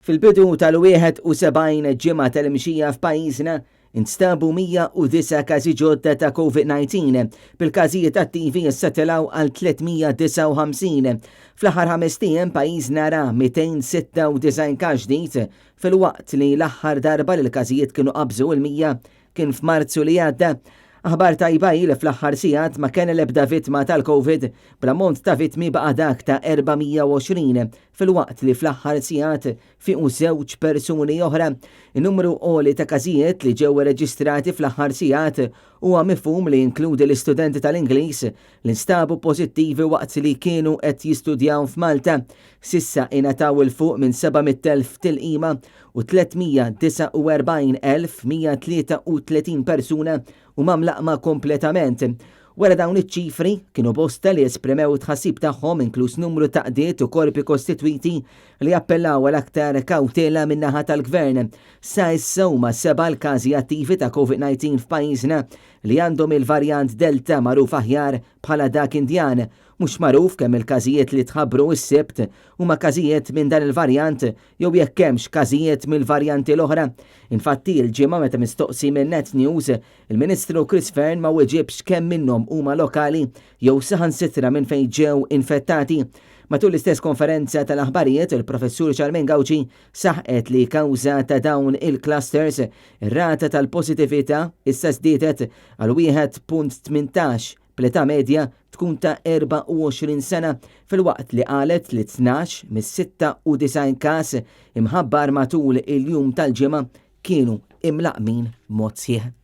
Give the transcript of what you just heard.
Fil-bidu tal-71 ġimgħa tal-imxija f'pajjiżna instabu 109 każi ġodda ta' COVID-19 bil-każijiet attivi issatelaw għal 359. Fl-aħħar 5 ijiem pajjiżna ra 296 każ ġdid fil-waqt li l-aħħar darba li l-każijiet kienu qabżu il-100 kien f'Marzu li għadda. Aħbar tajba li fl-aħħar sigħat ma kien l-ebda vittma tal-Covid bl-ammont ta' vittmi baqa' dak ta' 420 fil-waqt li fl-aħħar sigħat fiqu żewġ persuni oħra. In-numru qoli ta' każijiet li ġew reġistrati fl-aħħar sigħat huwa mifhum li jinkludi l-istudenti tal-Ingliż li nstabu pożittivi waqt li kienu qed jistudjaw f'Malta. Sissa ingħataw il-fuq minn 700,000 tilqima u 349,133 persuna u mamlaqma kompletament. Wara dawn iċ-ċifri kienu bosta li esprimew tħassib tagħhom inkluż numru ta' qdiet u korpi kostitwiti li appellaw għal aktar kawtela min-naħa tal-Gvern. Sa issa huma 7 l-każi attivi ta' COVID-19 f'pajjiżna li għandhom il-varjant Delta magħruf aħjar bħala dak Indjan. Mhux magħruf kemm il-każijiet li tħabbru s-sibt huma każijiet minn dan il-varjant jew jekk hemmx każijiet mill-varjanti l-oħra. Infatti l-ġimgħa meta mistoqsi minn Net News, il-Ministru Chris Fearn ma weġibx kemm minnhom huma lokali jew saħansitra minn fejn ġew infettati. Matul l-istess konferenza tal-aħbarijiet, il-professur Charmaine Gauci saħqet li kawża ta' dawn il-clusters ir-rata tal-positività issa żdiedet għal 1.18 bl-età medja tkun ta' 24 sena fil-waqt li qalet li 12 mis-96 każ imħabbar matul il-jum tal-ġimgħa kienu imlaqmin mod sieħ.